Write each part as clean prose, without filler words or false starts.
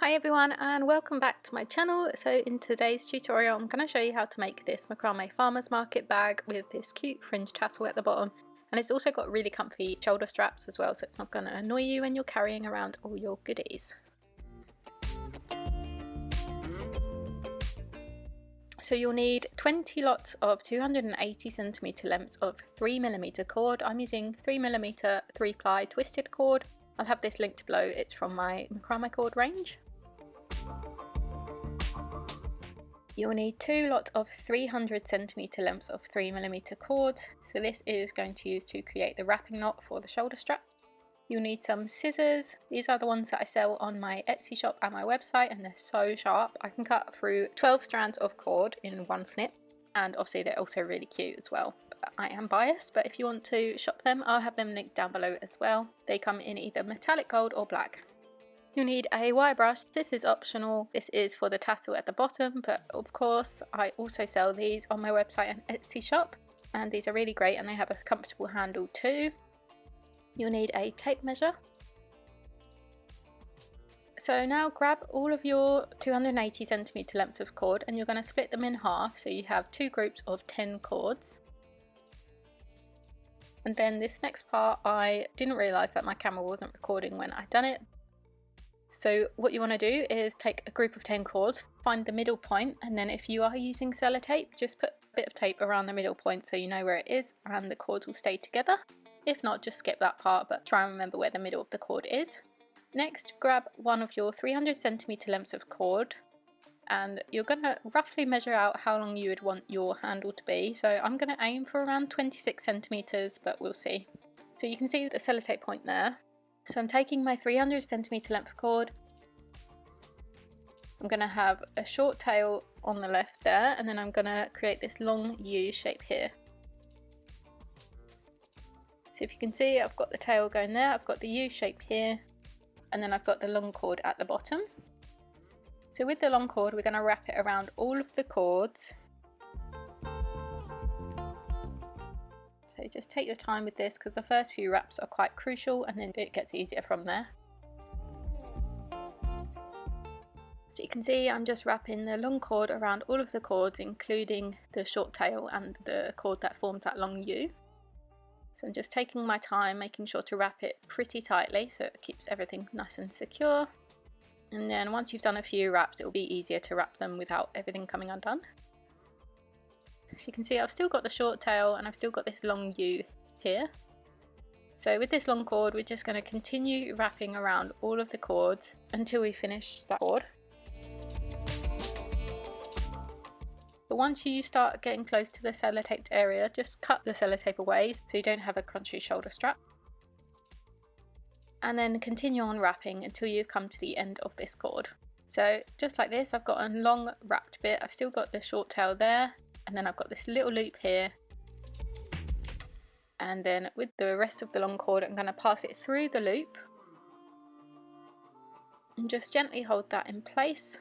Hi everyone and welcome back to my channel. So in today's tutorial I'm going to show you how to make this macrame farmer's market bag with this cute fringe tassel at the bottom, and it's also got really comfy shoulder straps as well, so it's not going to annoy you when you're carrying around all your goodies. So you'll need 20 lots of 280cm lengths of 3mm cord. I'm using 3mm 3-ply twisted cord. I'll have this linked below. It's from my macrame cord range. You'll need 2 lots of 300cm lengths of 3mm cords. So this is going to use to create the wrapping knot for the shoulder strap. You'll need some scissors. These are the ones that I sell on my Etsy shop and my website, and they're so sharp. I can cut through 12 strands of cord in one snip, and obviously they're also really cute as well. I am biased, but if you want to shop them, I'll have them linked down below as well. They come in either metallic gold or black. You'll need a wire brush. This is optional. This is for the tassel at the bottom, but of course I also sell these on my website and Etsy shop, and these are really great and they have a comfortable handle too. You'll need a tape measure. So now grab all of your 280cm lengths of cord and you're going to split them in half, so you have 2 groups of 10 cords. And then this next part, I didn't realise that my camera wasn't recording when I done it. So what you want to do is take a group of 10 cords, find the middle point, and then if you are using sellotape, just put a bit of tape around the middle point so you know where it is and the cords will stay together. If not, just skip that part, but try and remember where the middle of the cord is. Next, grab one of your 300cm lengths of cord, and you're going to roughly measure out how long you would want your handle to be. So I'm going to aim for around 26cm, but we'll see. So you can see the sellotape point there. So I'm taking my 300cm length of cord. I'm going to have a short tail on the left there, and then I'm going to create this long U shape here. So if you can see, I've got the tail going there, I've got the U shape here, and then I've got the long cord at the bottom. So with the long cord, we're going to wrap it around all of the cords. So just take your time with this because the first few wraps are quite crucial and then it gets easier from there. So you can see I'm just wrapping the long cord around all of the cords, including the short tail and the cord that forms that long U. So I'm just taking my time, making sure to wrap it pretty tightly so it keeps everything nice and secure. And then once you've done a few wraps, it will be easier to wrap them without everything coming undone. So you can see I've still got the short tail and I've still got this long U here. So with this long cord, we're just going to continue wrapping around all of the cords until we finish that cord. But once you start getting close to the sellotaped area, just cut the sellotape away so you don't have a crunchy shoulder strap. And then continue on wrapping until you've come to the end of this cord. So just like this, I've got a long wrapped bit, I've still got the short tail there, and then I've got this little loop here. And then with the rest of the long cord, I'm going to pass it through the loop. And just gently hold that in place.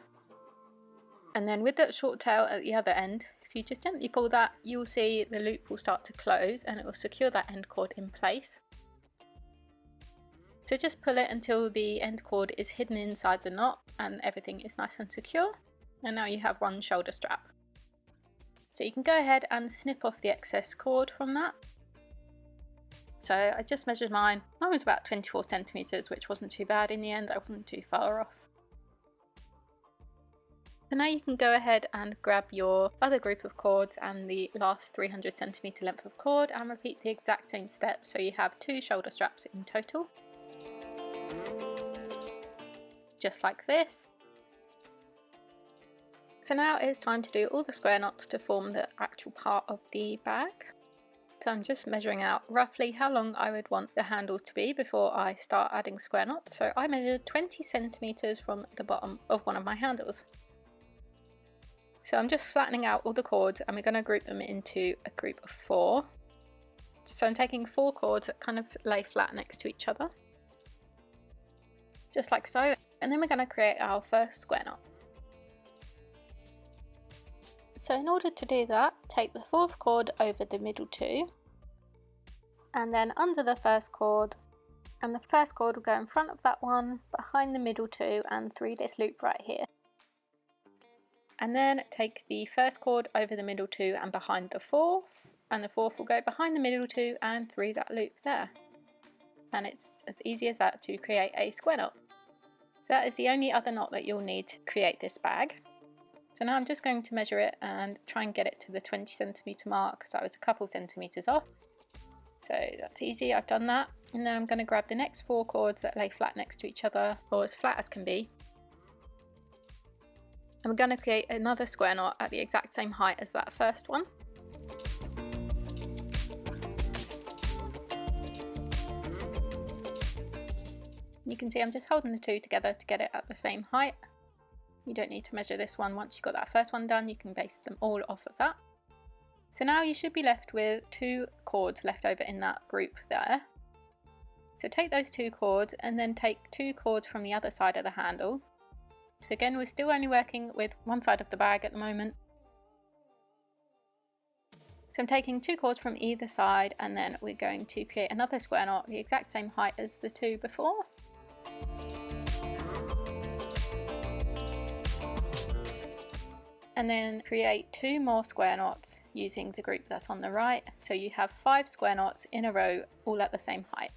And then with that short tail at the other end, if you just gently pull that, you'll see the loop will start to close and it will secure that end cord in place. So just pull it until the end cord is hidden inside the knot and everything is nice and secure. And now you have one shoulder strap. So you can go ahead and snip off the excess cord from that. So I just measured mine. Mine was about 24cm, which wasn't too bad in the end. I wasn't too far off. So now you can go ahead and grab your other group of cords and the last 300cm length of cord and repeat the exact same steps, so you have 2 shoulder straps in total. Just like this. So now it's time to do all the square knots to form the actual part of the bag. So I'm just measuring out roughly how long I would want the handle to be before I start adding square knots. So I measured 20cm from the bottom of one of my handles. So I'm just flattening out all the cords and we're going to group them into a group of 4. So I'm taking 4 cords that kind of lay flat next to each other. Just like so. And then we're going to create our first square knot. So in order to do that, take the 4th cord over the middle 2. And then under the first cord And the first cord will go in front of that one, behind the middle two, and through this loop right here. And then take the first cord over the middle two and behind the fourth, and the fourth will go behind the middle two and through that loop there. And it's as easy as that to create a square knot. So that is the only other knot that you'll need to create this bag. So now I'm just going to measure it and try and get it to the 20cm mark, because I was a couple centimeters off. So that's easy, I've done that. And then I'm going to grab the next 4 cords that lay flat next to each other, or as flat as can be. And we're going to create another square knot at the exact same height as that first one. You can see I'm just holding the two together to get it at the same height. You don't need to measure this one. Once you've got that first one done, you can base them all off of that. So now you should be left with 2 cords left over in that group there. So take those 2 cords and then take 2 cords from the other side of the handle. So again, we're still only working with one side of the bag at the moment. So I'm taking 2 cords from either side, and then we're going to create another square knot the exact same height as the 2 before. And then create 2 more square knots using the group that's on the right. So you have 5 square knots in a row, all at the same height.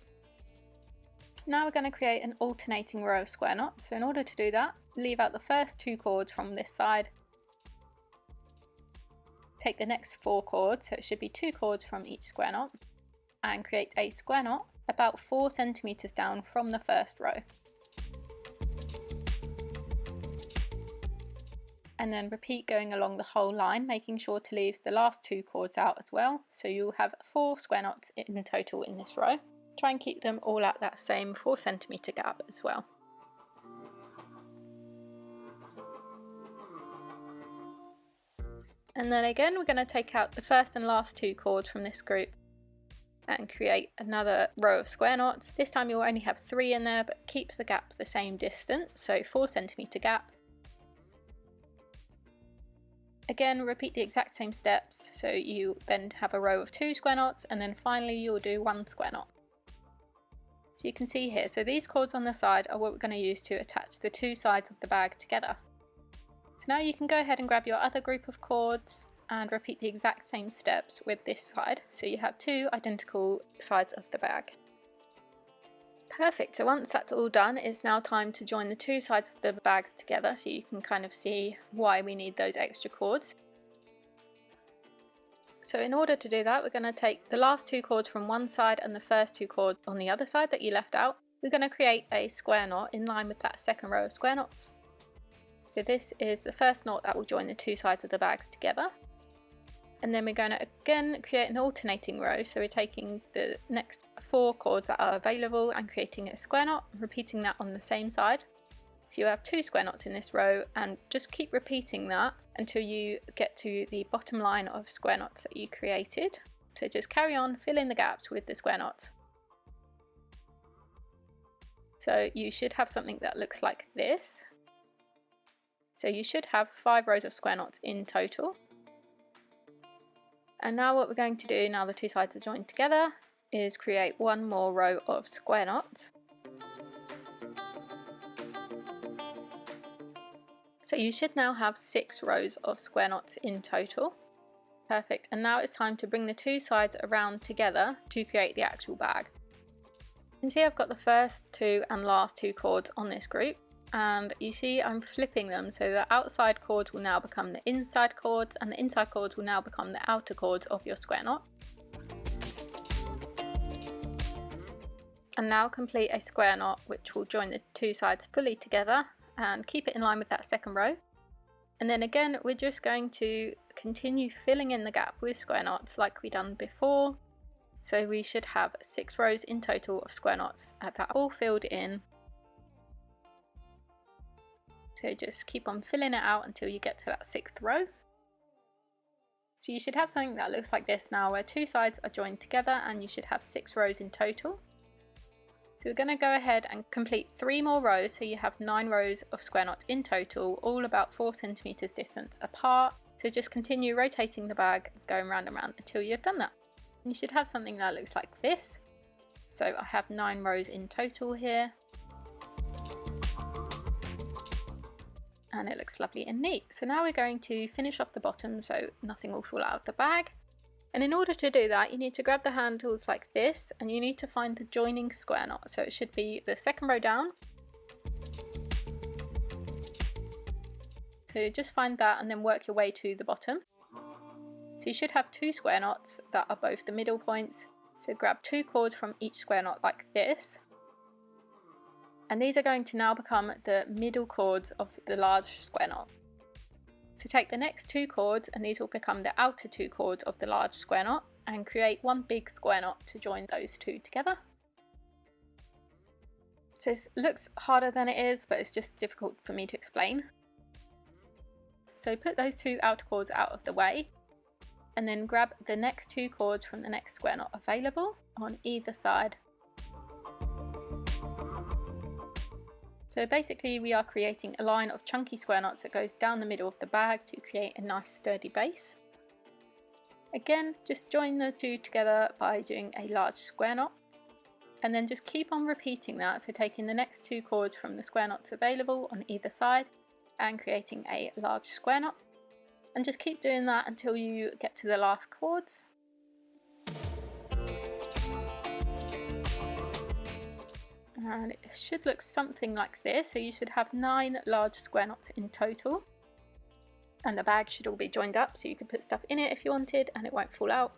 Now we're going to create an alternating row of square knots. So in order to do that, leave out the first 2 cords from this side. Take the next 4 cords, so it should be 2 cords from each square knot, and create a square knot about 4 centimeters down from the first row. And then repeat going along the whole line, making sure to leave the last 2 cords out as well. So you'll have 4 square knots in total in this row. Try and keep them all at that same 4 centimeter gap as well. And then again, we're going to take out the first and last 2 cords from this group and create another row of square knots. This time you'll only have 3 in there, but keep the gap the same distance, so 4 centimeter gap. Again, repeat the exact same steps, so you then have a row of 2 square knots, and then finally you'll do 1 square knot. So you can see here, so these cords on the side are what we're going to use to attach the 2 sides of the bag together. So now you can go ahead and grab your other group of cords and repeat the exact same steps with this side, so you have 2 identical sides of the bag. Perfect, so once that's all done, it's now time to join the 2 sides of the bags together, so you can kind of see why we need those extra cords. So in order to do that, we're going to take the last 2 cords from one side and the first 2 cords on the other side that you left out. We're going to create a square knot in line with that second row of square knots. So this is the first knot that will join the 2 sides of the bags together. And then we're going to again create an alternating row, so we're taking the next 4 cords that are available and creating a square knot, repeating that on the same side. So you have 2 square knots in this row, and just keep repeating that until you get to the bottom line of square knots that you created. So just carry on, fill in the gaps with the square knots. So you should have something that looks like this. So you should have 5 rows of square knots in total. And now what we're going to do, now the 2 sides are joined together, is create 1 more row of square knots. So you should now have 6 rows of square knots in total. Perfect, and now it's time to bring the 2 sides around together to create the actual bag. You can see I've got the first 2 and last 2 cords on this group, and you see I'm flipping them, so the outside cords will now become the inside cords, and the inside cords will now become the outer cords of your square knot. And now complete a square knot which will join the 2 sides fully together and keep it in line with that second row. And then again, we're just going to continue filling in the gap with square knots like we done before. So we should have 6 rows in total of square knots that are all filled in. So just keep on filling it out until you get to that 6th row. So you should have something that looks like this now, where 2 sides are joined together, and you should have 6 rows in total. So we're going to go ahead and complete 3 more rows, so you have 9 rows of square knots in total, all about 4 centimeters distance apart. So just continue rotating the bag, going round and round until you've done that. And you should have something that looks like this. So I have 9 rows in total here. And it looks lovely and neat. So now we're going to finish off the bottom so nothing will fall out of the bag. And in order to do that, you need to grab the handles like this, and you need to find the joining square knot. So it should be the second row down. So just find that and then work your way to the bottom. So you should have 2 square knots that are both the middle points. So grab 2 cords from each square knot like this. And these are going to now become the middle cords of the large square knot. So take the next 2 cords, and these will become the outer 2 cords of the large square knot, and create one big square knot to join those 2 together. So this looks harder than it is, but it's just difficult for me to explain. So put those 2 outer cords out of the way, and then grab the next 2 cords from the next square knot available on either side. So basically we are creating a line of chunky square knots that goes down the middle of the bag to create a nice sturdy base. Again, just join the 2 together by doing a large square knot, and then just keep on repeating that, so taking the next 2 cords from the square knots available on either side and creating a large square knot, and just keep doing that until you get to the last cords. And it should look something like this. So you should have 9 large square knots in total, and the bag should all be joined up so you can put stuff in it if you wanted and it won't fall out.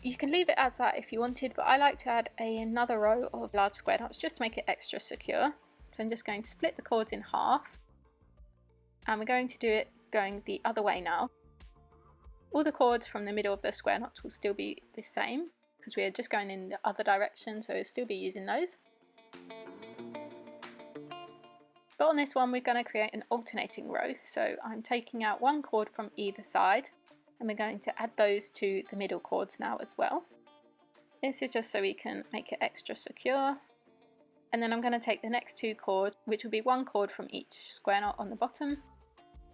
You can leave it as that if you wanted, but I like to add another row of large square knots just to make it extra secure. So I'm just going to split the cords in half, and we're going to do it going the other way now. All the cords from the middle of the square knots will still be the same, because we are just going in the other direction, so we'll still be using those. But on this one we're going to create an alternating row, so I'm taking out 1 cord from either side, and we're going to add those to the middle cords now as well. This is just so we can make it extra secure. And then I'm going to take the next 2 cords, which will be 1 cord from each square knot on the bottom,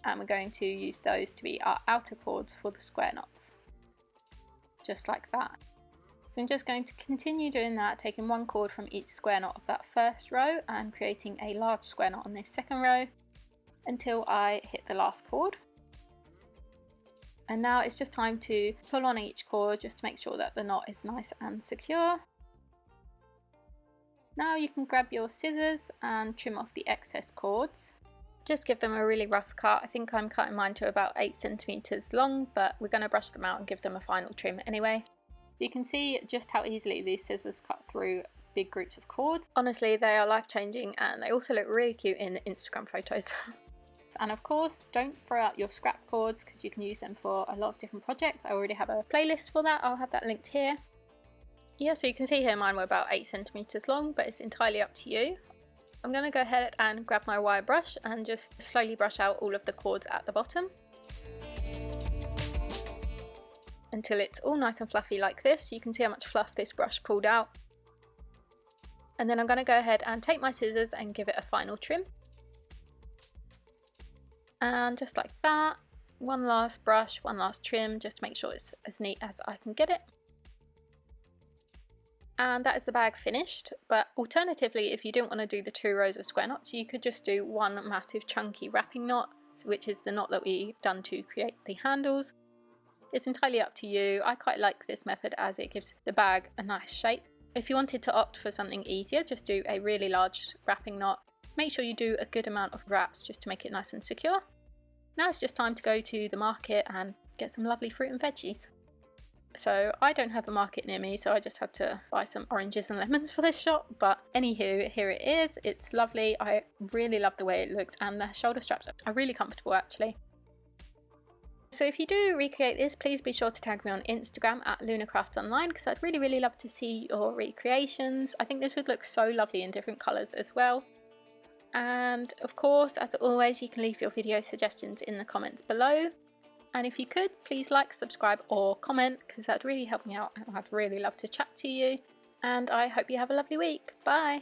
and we're going to use those to be our outer cords for the square knots, just like that. So I'm just going to continue doing that, taking 1 cord from each square knot of that first row and creating a large square knot on this second row until I hit the last cord. And now it's just time to pull on each cord just to make sure that the knot is nice and secure. Now you can grab your scissors and trim off the excess cords. Just give them a really rough cut. I think I'm cutting mine to about 8 centimeters long, but we're going to brush them out and give them a final trim anyway. You can see just how easily these scissors cut through big groups of cords. Honestly, they are life-changing, and they also look really cute in Instagram photos. And of course, don't throw out your scrap cords, because you can use them for a lot of different projects. I already have a playlist for that. I'll have that linked here. Yeah, so you can see here mine were about 8 centimeters long, but it's entirely up to you. I'm going to go ahead and grab my wire brush and just slowly brush out all of the cords at the bottom until it's all nice and fluffy like this. You can see how much fluff this brush pulled out. And then I'm going to go ahead and take my scissors and give it a final trim. And just like that, one last brush, one last trim, just to make sure it's as neat as I can get it. And that is the bag finished, but alternatively, if you didn't want to do the 2 rows of square knots, you could just do one massive chunky wrapping knot, which is the knot that we've done to create the handles. It's entirely up to you. I quite like this method as it gives the bag a nice shape. If you wanted to opt for something easier, just do a really large wrapping knot. Make sure you do a good amount of wraps just to make it nice and secure. Now it's just time to go to the market and get some lovely fruit and veggies. So I don't have a market near me, so I just had to buy some oranges and lemons for this shop. But anywho, here it is. It's lovely. I really love the way it looks, and the shoulder straps are really comfortable actually. So if you do recreate this, please be sure to tag me on Instagram at LunaCraftsOnline, because I'd really love to see your recreations. I think this would look so lovely in different colours as well. And of course, as always, you can leave your video suggestions in the comments below. And if you could, please like, subscribe or comment, because that'd really help me out and I'd really love to chat to you. And I hope you have a lovely week. Bye!